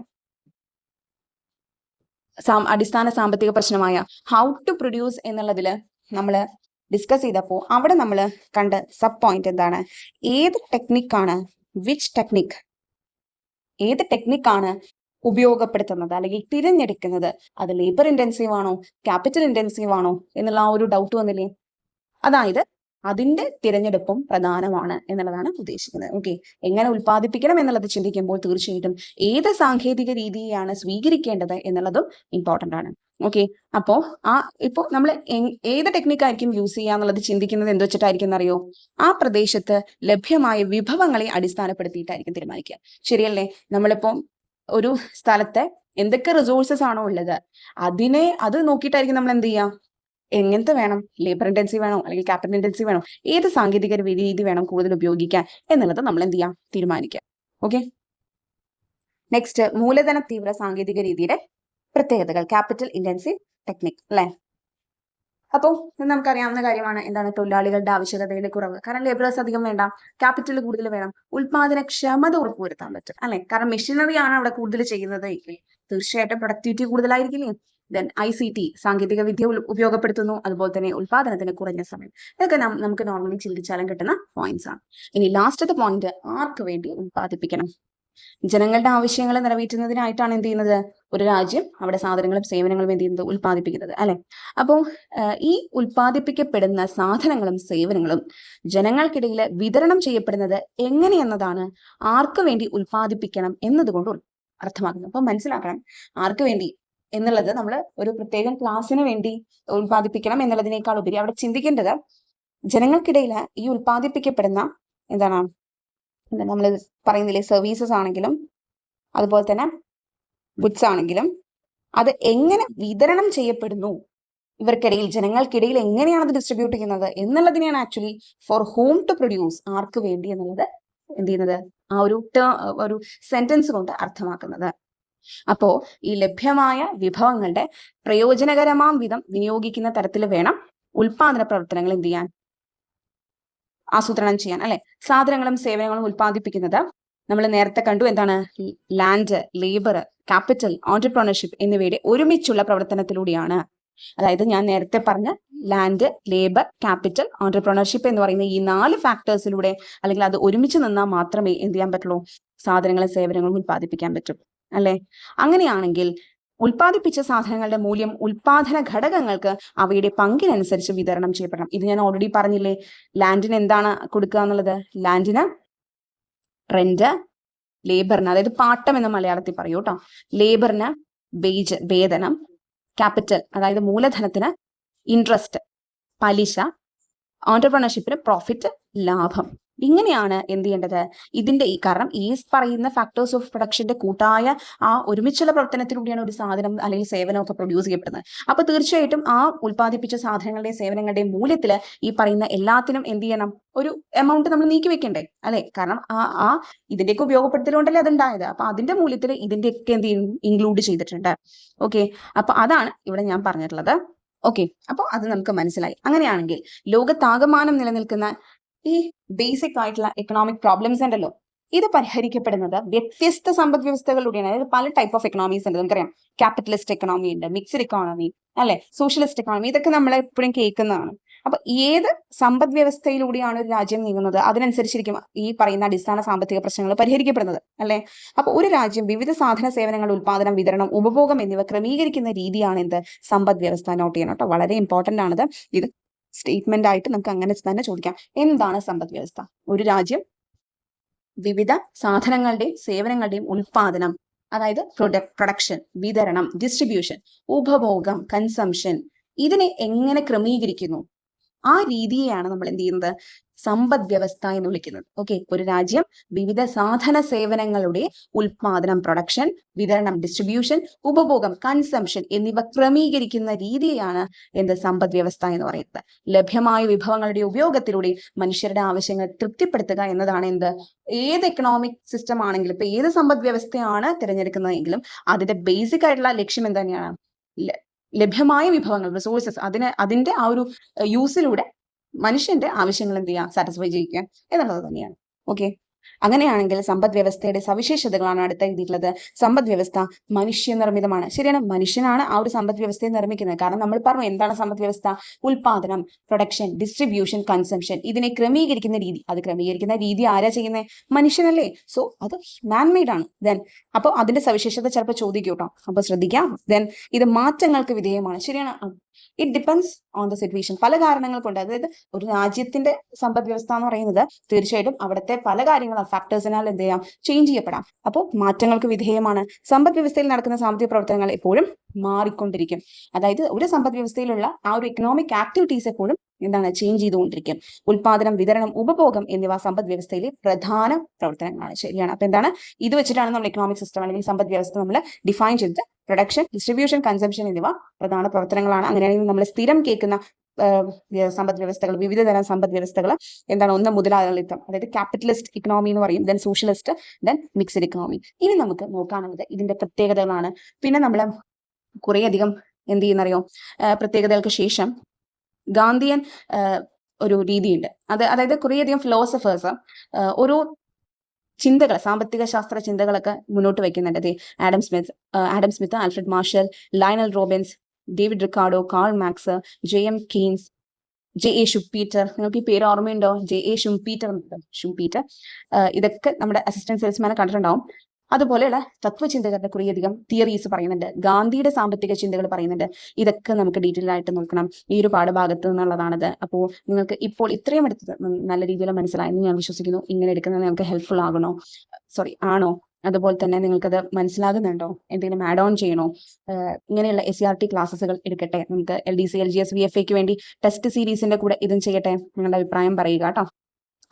അടിസ്ഥാന സാമ്പത്തിക പ്രശ്നമായ ഹൗ ടു പ്രൊഡ്യൂസ് എന്നുള്ളതിൽ നമ്മൾ ഡിസ്കസ് ചെയ്തപ്പോൾ അവിടെ നമ്മൾ കണ്ട സബ് പോയിന്റ് എന്താണ്, ഏത് ടെക്നിക്കാണ്, വിച്ച് ടെക്നിക്, ഏത് ടെക്നിക്കാണ് ഉപയോഗപ്പെടുത്തുന്നത് അല്ലെങ്കിൽ തിരഞ്ഞെടുക്കുന്നത്, അത് ലേബർ ഇന്റൻസീവ് ആണോ ക്യാപിറ്റൽ ഇന്റൻസീവ് ആണോ എന്നുള്ള ആ ഒരു ഡൗട്ട് വന്നില്ലേ. അതായത് അതിന്റെ തിരഞ്ഞെടുപ്പും പ്രധാനമാണ് എന്നുള്ളതാണ് ഉദ്ദേശിക്കുന്നത്. ഓക്കെ, എങ്ങനെ ഉൽപ്പാദിപ്പിക്കണം എന്നുള്ളത് ചിന്തിക്കുമ്പോൾ തീർച്ചയായിട്ടും ഏത് സാങ്കേതിക രീതിയാണ് സ്വീകരിക്കേണ്ടത് എന്നുള്ളതും ഇമ്പോർട്ടന്റ് ആണ്. ഓക്കെ, അപ്പോ ഇപ്പോ നമ്മൾ ഏത് ടെക്നിക്കായിരിക്കും യൂസ് ചെയ്യുക എന്നുള്ളത് ചിന്തിക്കുന്നത് എന്ത് വെച്ചിട്ടായിരിക്കും എന്നറിയോ, ആ പ്രദേശത്ത് ലഭ്യമായ വിഭവങ്ങളെ അടിസ്ഥാനപ്പെടുത്തിയിട്ടായിരിക്കും തീരുമാനിക്കുക. ശരിയല്ലേ. നമ്മളിപ്പം ഒരു സ്ഥലത്തെ എന്തൊക്കെ റിസോഴ്സസ് ആണോ ഉള്ളത് അത് നോക്കിയിട്ടായിരിക്കും നമ്മൾ എന്ത് ചെയ്യുക, എങ്ങനത്തെ വേണം, ലേബർ ഇന്റൻസീവ് വേണോ അല്ലെങ്കിൽ ക്യാപിറ്റൽ ഇന്റൻസീവ് വേണോ, ഏത് സാങ്കേതിക രീതി വേണം കൂടുതൽ ഉപയോഗിക്കാൻ എന്നുള്ളത് നമ്മൾ എന്ത് ചെയ്യാം, തീരുമാനിക്കാം. ഓക്കെ, നെക്സ്റ്റ് മൂലധന തീവ്ര സാങ്കേതിക രീതിയുടെ പ്രത്യേകതകൾ, ക്യാപിറ്റൽ ഇന്റൻസീവ് ടെക്നിക് അല്ലെ. അപ്പോൾ നമുക്കറിയാവുന്ന കാര്യമാണ് എന്താണ്, തൊഴിലാളികളുടെ ആവശ്യകതയുടെ കുറവ്, കാരണം ലേബറേഴ്സ് അധികം വേണ്ട, ക്യാപിറ്റൽ കൂടുതൽ വേണം, ഉൽപാദനക്ഷമത ഉറപ്പുവരുത്താൻ പറ്റും അല്ലെ. കാരണം മെഷീനറി ആണ് അവിടെ കൂടുതൽ ചെയ്യുന്നത്, തീർച്ചയായിട്ടും പ്രൊഡക്ടിവിറ്റി കൂടുതലായിരിക്കില്ലേ. ദെൻ ICT സാങ്കേതിക വിദ്യ ഉപയോഗപ്പെടുത്തുന്നു, അതുപോലെ തന്നെ ഉൽപാദനത്തിന് കുറഞ്ഞ സമയം. ഇതൊക്കെ നമുക്ക് നോർമലി ചിന്തിച്ചാലും കിട്ടുന്ന പോയിന്റ്സ് ആണ്. ഇനി ലാസ്റ്റത്തെ പോയിന്റ്, ആർക്ക് വേണ്ടി ഉൽപ്പാദിപ്പിക്കണം, ജനങ്ങളുടെ ആവശ്യങ്ങൾ നിറവേറ്റുന്നതിനായിട്ടാണ് എന്ത് ചെയ്യുന്നത് ഒരു രാജ്യം അവിടെ സാധനങ്ങളും സേവനങ്ങളും എന്ത് ചെയ്യുന്നത് ഉൽപ്പാദിപ്പിക്കുന്നത് അല്ലെ. അപ്പോൾ ഈ ഉൽപ്പാദിപ്പിക്കപ്പെടുന്ന സാധനങ്ങളും സേവനങ്ങളും ജനങ്ങൾക്കിടയിൽ വിതരണം ചെയ്യപ്പെടുന്നത് എങ്ങനെയെന്നതാണ് ആർക്ക് വേണ്ടി ഉൽപ്പാദിപ്പിക്കണം എന്നതുകൊണ്ട് അർത്ഥമാക്കുന്നത്. അപ്പൊ മനസ്സിലാക്കണം, ആർക്ക് വേണ്ടി എന്നുള്ളത് നമ്മൾ ഒരു പ്രത്യേകം ക്ലാസ്സിന് വേണ്ടി ഉൽപ്പാദിപ്പിക്കണം എന്നുള്ളതിനേക്കാൾ ഉപരി അവിടെ ചിന്തിക്കേണ്ടത് ജനങ്ങൾക്കിടയിൽ ഈ ഉൽപ്പാദിപ്പിക്കപ്പെടുന്ന എന്താണ് നമ്മൾ പറയുന്നില്ലേ, സർവീസസ് ആണെങ്കിലും അതുപോലെ തന്നെ ഗുഡ്സ് ആണെങ്കിലും അത് എങ്ങനെ വിതരണം ചെയ്യപ്പെടുന്നു, ഇവർക്കിടയിൽ ജനങ്ങൾക്കിടയിൽ എങ്ങനെയാണ് അത് ഡിസ്ട്രിബ്യൂട്ട് ചെയ്യുന്നത് എന്നുള്ളതിനെയാണ് actually for whom to produce, ആർക്ക് വേണ്ടി എന്നുള്ളത് എന്ത് ചെയ്യുന്നത് ആ ഒരു സെന്റൻസ് കൊണ്ട് അർത്ഥമാക്കുന്നത്. അപ്പോ ഈ ലഭ്യമായ വിഭവങ്ങളുടെ പ്രയോജനകരമാം വിധം വിനിയോഗിക്കുന്ന തരത്തിൽ വേണം ഉൽപാദന പ്രവർത്തനങ്ങൾ എന്ത് ചെയ്യാൻ, ആസൂത്രണം ചെയ്യാൻ അല്ലെ. സാധനങ്ങളും സേവനങ്ങളും ഉൽപ്പാദിപ്പിക്കുന്നത് നമ്മൾ നേരത്തെ കണ്ടു എന്താണ്, ലാൻഡ്, ലേബർ, ക്യാപിറ്റൽ, ഓന്റർപ്രണർഷിപ്പ് എന്നിവയുടെ ഒരുമിച്ചുള്ള പ്രവർത്തനത്തിലൂടെയാണ്. അതായത് ഞാൻ നേരത്തെ പറഞ്ഞ ലാൻഡ്, ലേബർ, ക്യാപിറ്റൽ, ഓന്റർപ്രണർഷിപ്പ് എന്ന് പറയുന്ന ഈ 4 ഫാക്ടേഴ്സിലൂടെ അല്ലെങ്കിൽ അത് ഒരുമിച്ച് നിന്നാൽ മാത്രമേ എന്ത് ചെയ്യാൻ പറ്റുള്ളൂ, സാധനങ്ങളും സേവനങ്ങളും ഉൽപ്പാദിപ്പിക്കാൻ പറ്റും അല്ലെ. അങ്ങനെയാണെങ്കിൽ ഉൽപ്പാദിപ്പിച്ച സാധനങ്ങളുടെ മൂല്യം ഉൽപാദന ഘടകങ്ങൾക്ക് അവയുടെ പങ്കിനനുസരിച്ച് വിതരണം ചെയ്യപ്പെടണം. ഇത് ഞാൻ ഓൾറെഡി പറഞ്ഞില്ലേ, ലാൻഡിന് എന്താണ് കൊടുക്കുക എന്നുള്ളത്. ലാൻഡിന് റെന്റ്, ലേബറിന്, അതായത് പാട്ടം എന്ന് മലയാളത്തിൽ പറയൂ കേട്ടോ, ലേബറിന് വേതനം, ക്യാപിറ്റൽ അതായത് മൂലധനത്തിന് ഇൻട്രസ്റ്റ് പലിശ, ഓന്റർപ്രണർഷിപ്പിന് പ്രോഫിറ്റ് ലാഭം. ഇങ്ങനെയാണ് എന്ത് ചെയ്യേണ്ടത് ഇതിന്റെ കാരണം ഈ പറയുന്ന ഫാക്ടേഴ്സ് ഓഫ് പ്രൊഡക്ഷന്റെ കൂട്ടായ ആ ഒരുമിച്ചുള്ള പ്രവർത്തനത്തിലൂടെയാണ് ഒരു സാധനം അല്ലെങ്കിൽ സേവനമൊക്കെ പ്രൊഡ്യൂസ് ചെയ്യപ്പെടുന്നത്. അപ്പൊ തീർച്ചയായിട്ടും ആ ഉൽപ്പാദിപ്പിച്ച സാധനങ്ങളുടെയും സേവനങ്ങളുടെയും മൂല്യത്തില് ഈ പറയുന്ന എല്ലാത്തിനും എന്ത് ചെയ്യണം, ഒരു എമൗണ്ട് നമ്മൾ നീക്കി വെക്കണ്ടേ അല്ലെ? കാരണം ആ ഇതിന്റെയൊക്കെ ഉപയോഗപ്പെടുത്തലുകൊണ്ടല്ലേ അതുണ്ടായത്. അപ്പൊ അതിന്റെ മൂല്യത്തിൽ ഇതിന്റെയൊക്കെ എന്ത് ചെയ്യും, ഇൻക്ലൂഡ് ചെയ്തിട്ടുണ്ട്. ഓക്കെ, അപ്പൊ അതാണ് ഇവിടെ ഞാൻ പറഞ്ഞിട്ടുള്ളത്. ഓക്കെ, അപ്പോൾ അത് നമുക്ക് മനസ്സിലായി. അങ്ങനെയാണെങ്കിൽ ലോകത്താകമാനം നിലനിൽക്കുന്ന ഈ ബേസിക് ആയിട്ടുള്ള എക്കണോമിക് പ്രോബ്ലംസ് ഉണ്ടല്ലോ, ഇത് പരിഹരിക്കപ്പെടുന്നത് വ്യത്യസ്ത സമ്പദ് വ്യവസ്ഥകളിലൂടെയാണ്. അതായത് പല ടൈപ്പ് ഓഫ് എക്കണോമീസ് ഉണ്ട്, നമുക്കറിയാം. ക്യാപിറ്റലിസ്റ്റ് എക്കണോമി ഉണ്ട്, മിക്സഡ് എക്കോണമി അല്ലെ, സോഷ്യലിസ്റ്റ് എക്കോണമി, ഇതൊക്കെ നമ്മൾ എപ്പോഴും കേൾക്കുന്നതാണ്. അപ്പൊ ഏത് സമ്പദ് വ്യവസ്ഥയിലൂടെയാണ് ഒരു രാജ്യം നീങ്ങുന്നത് അതിനനുസരിച്ചിരിക്കും ഈ പറയുന്ന അടിസ്ഥാന സാമ്പത്തിക പ്രശ്നങ്ങൾ പരിഹരിക്കപ്പെടുന്നത് അല്ലെ. അപ്പൊ ഒരു രാജ്യം വിവിധ സാധന സേവനങ്ങളുടെ ഉൽപാദനം, വിതരണം, ഉപഭോഗം എന്നിവ ക്രമീകരിക്കുന്ന രീതിയാണ് എന്ത്, സമ്പദ് വ്യവസ്ഥ. നോട്ട് ചെയ്യണം കേട്ടോ, വളരെ ഇമ്പോർട്ടന്റ് ആണിത്. ഇത് സ്റ്റേറ്റ്മെന്റ് ആയിട്ട് നമുക്ക് അങ്ങനെ തന്നെ ചോദിക്കാം. എന്താണ് സമ്പദ് വ്യവസ്ഥ? ഒരു രാജ്യം വിവിധ സാധനങ്ങളുടെയും സേവനങ്ങളുടെയും ഉൽപാദനം, അതായത് പ്രൊഡക്ഷൻ, വിതരണം, ഡിസ്ട്രിബ്യൂഷൻ, ഉപഭോഗം, കൺസംഷൻ, ഇതിനെ എങ്ങനെ ക്രമീകരിക്കുന്നു ആ രീതിയെയാണ് നമ്മൾ എന്ത് ചെയ്യുന്നത്, സമ്പദ് വ്യവസ്ഥ എന്ന് വിളിക്കുന്നത്. ഓക്കെ, ഒരു രാജ്യം വിവിധ സാധന സേവനങ്ങളുടെ ഉൽപാദനം, പ്രൊഡക്ഷൻ, വിതരണം, ഡിസ്ട്രിബ്യൂഷൻ, ഉപഭോഗം, കൺസംഷൻ എന്നിവ ക്രമീകരിക്കുന്ന രീതിയാണ് എന്ത്, സമ്പദ് വ്യവസ്ഥ എന്ന് പറയുന്നത്. ലഭ്യമായ വിഭവങ്ങളുടെ ഉപയോഗത്തിലൂടെ മനുഷ്യരുടെ ആവശ്യങ്ങൾ തൃപ്തിപ്പെടുത്തുക എന്നതാണ് എന്ത്, ഏത് എക്കണോമിക് സിസ്റ്റം ആണെങ്കിലും, ഇപ്പൊ ഏത് സമ്പദ് വ്യവസ്ഥയാണ് തിരഞ്ഞെടുക്കുന്നതെങ്കിലും അതിന്റെ ബേസിക് ആയിട്ടുള്ള ലക്ഷ്യം എന്ത് തന്നെയാണ്, ലഭ്യമായ വിഭവങ്ങൾ, റിസോഴ്സസ്, അതിന്റെ ആ ഒരു യൂസിലൂടെ മനുഷ്യന്റെ ആവശ്യങ്ങൾ എന്ത് ചെയ്യുക, സാറ്റിസ്ഫൈ ചെയ്യിക്കുക എന്നുള്ളത് തന്നെയാണ്. ഓക്കെ, അങ്ങനെയാണെങ്കിൽ സമ്പദ് വ്യവസ്ഥയുടെ സവിശേഷതകളാണ് അടുത്ത എഴുതിയിട്ടുള്ളത്. സമ്പദ് വ്യവസ്ഥ മനുഷ്യനിർമ്മിതമാണ്. ശരിയാണ്, മനുഷ്യനാണ് ആ ഒരു സമ്പദ് വ്യവസ്ഥയെ നിർമ്മിക്കുന്നത്. കാരണം നമ്മൾ പറഞ്ഞു എന്താണ് സമ്പദ് വ്യവസ്ഥ, ഉൽപാദനം, പ്രൊഡക്ഷൻ, ഡിസ്ട്രിബ്യൂഷൻ, കൺസംഷൻ, ഇതിനെ ക്രമീകരിക്കുന്ന രീതി. അത് ക്രമീകരിക്കുന്ന രീതി ആരാ ചെയ്യുന്നത്, മനുഷ്യനല്ലേ. സോ അത് മാൻമെയ്ഡ് ആണ്. ദെൻ അപ്പോൾ അതിന്റെ സവിശേഷത ചിലപ്പോൾ ചോദിക്കും കേട്ടോ, അപ്പൊ ശ്രദ്ധിക്കാം. ദെൻ ഇത് മാറ്റങ്ങൾക്ക് വിധേയമാണ്. ശരിയാണ്, it depends on the situation. പല കാരണങ്ങൾ കൊണ്ട്, അതായത് ഒരു രാജ്യത്തിന്റെ സമ്പദ് വ്യവസ്ഥ എന്ന് പറയുന്നത് തീർച്ചയായിട്ടും അവിടുത്തെ പല കാര്യങ്ങളും ഫാക്ടേഴ്സിനാൽ എന്ത് ചെയ്യാം, ചേഞ്ച് ചെയ്യപ്പെടാം. അപ്പോൾ മാറ്റങ്ങൾക്ക് വിധേയമാണ്. സമ്പദ് വ്യവസ്ഥയിൽ നടക്കുന്ന സാമ്പത്തിക പ്രവർത്തനങ്ങൾ എപ്പോഴും മാറിക്കൊണ്ടിരിക്കും. അതായത് ഒരു സമ്പദ് വ്യവസ്ഥയിലുള്ള ആ ഒരു എക്കണോമിക് ആക്ടിവിറ്റീസ് എപ്പോഴും എന്താണ്, ചേഞ്ച് ചെയ്തുകൊണ്ടിരിക്കും. ഉൽപാദനം, വിതരണം, ഉപഭോഗം എന്നിവ സമ്പദ് വ്യവസ്ഥയിലെ പ്രധാന പ്രവർത്തനങ്ങളാണ്. ശരിയാണ്. അപ്പൊ എന്താണ്, ഇത് വെച്ചിട്ടാണ് നമ്മൾ എക്കണോമിക് സിസ്റ്റം അല്ലെങ്കിൽ സമ്പദ് വ്യവസ്ഥ നമ്മൾ ഡിഫൈൻ ചെയ്തത്. പ്രൊഡക്ഷൻ, ഡിസ്ട്രിബ്യൂഷൻ, കൺസംഷൻ എന്നിവ പ്രധാന പ്രവർത്തനങ്ങളാണ്. അങ്ങനെയാണെങ്കിൽ നമ്മൾ സ്ഥിരം കേൾക്കുന്ന സമ്പദ് വ്യവസ്ഥകൾ, വിവിധ തരം സമ്പദ് വ്യവസ്ഥകൾ എന്താണ്, ഒന്ന് മുതലാളിത്തം, അതായത് ക്യാപിറ്റലിസ്റ്റ് ഇക്കണോമി എന്ന് പറയും, then socialist, then mixed economy. ഇനി നമുക്ക് നോക്കാനുള്ളത് ഇതിന്റെ പ്രത്യേകതകളാണ്. പിന്നെ നമ്മൾ കുറേയധികം എന്ത് ചെയ്യുന്നറിയോ, പ്രത്യേകതകൾക്ക് ശേഷം ഗാന്ധിയൻ ഒരു രീതിയുണ്ട്. അതായത് കുറേയധികം ഫിലോസഫേഴ്സ് ഓരോ ചിന്തകൾ, സാമ്പത്തിക ശാസ്ത്ര ചിന്തകളൊക്കെ മുന്നോട്ട് വയ്ക്കുന്നുണ്ട്. Adam Smith, Alfred Marshall, Lionel Robbins, David Ricardo, Karl Marx, JM Keynes, JA Schumpeter. നിങ്ങൾക്ക് ഈ പേര് ഓർമ്മയുണ്ടോ? JA ഷുംപീറ്റർ. ഇതൊക്കെ നമ്മുടെ അസിസ്റ്റന്റ് സെയിൽസ്മാനെ കണ്ടിട്ടുണ്ടാവും. അതുപോലെയുള്ള തത്വചിന്തകരുടെ കുറേയധികം തിയറീസ് പറയുന്നുണ്ട്. ഗാന്ധിയുടെ സാമ്പത്തിക ചിന്തകൾ പറയുന്നുണ്ട്. ഇതൊക്കെ നമുക്ക് ഡീറ്റെയിൽ ആയിട്ട് നോക്കണം ഈ ഒരു പാഠഭാഗത്ത് നിന്നുള്ളതാണിത്. അപ്പോൾ നിങ്ങൾക്ക് ഇപ്പോൾ ഇത്രയും എടുത്തത് നല്ല രീതിയിൽ മനസ്സിലായെന്ന് ഞാൻ വിശ്വസിക്കുന്നു. ഇങ്ങനെ എടുക്കുന്നത് നിങ്ങൾക്ക് ഹെൽപ്ഫുൾ ആണോ? അതുപോലെ തന്നെ നിങ്ങൾക്കത് മനസ്സിലാകുന്നുണ്ടോ? എന്തെങ്കിലും ആഡ് ഓൺ ചെയ്യണോ? ഇങ്ങനെയുള്ള SCRT ക്ലാസ്സുകൾ എടുക്കട്ടെ, നമുക്ക് LDC, LGS, VFAക്ക് വേണ്ടി ടെസ്റ്റ് സീരീസിന്റെ കൂടെ ഇതും ചെയ്യട്ടെ, നിങ്ങളുടെ അഭിപ്രായം പറയുക കേട്ടോ.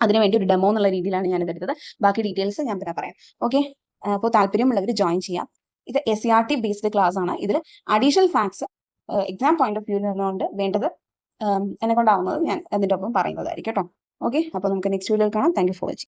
അതിനുവേണ്ടി ഒരു ഡെമോ എന്നുള്ള രീതിയിലാണ് ഞാൻ ഇതെടുത്തത്. ബാക്കി ഡീറ്റെയിൽസ് ഞാൻ പിന്നെ പറയാം. ഓക്കെ, അപ്പോൾ താല്പര്യമുള്ളവർ ജോയിൻ ചെയ്യാം. ഇത് SCRT ബേസ്ഡ് ക്ലാസ് ആണ്. ഇതിൽ additional facts exam point of view നിന്നുകൊണ്ട് വേണ്ടത് എന്നെ കൊണ്ടാവുന്നത് ഞാൻ അതിൻ്റെ ഒപ്പം പറയുന്നതായിരിക്കും കേട്ടോ. ഓക്കെ, അപ്പോൾ നമുക്ക് നെക്സ്റ്റ് വീഡിയോയിൽ കാണാം. Thank you for watching.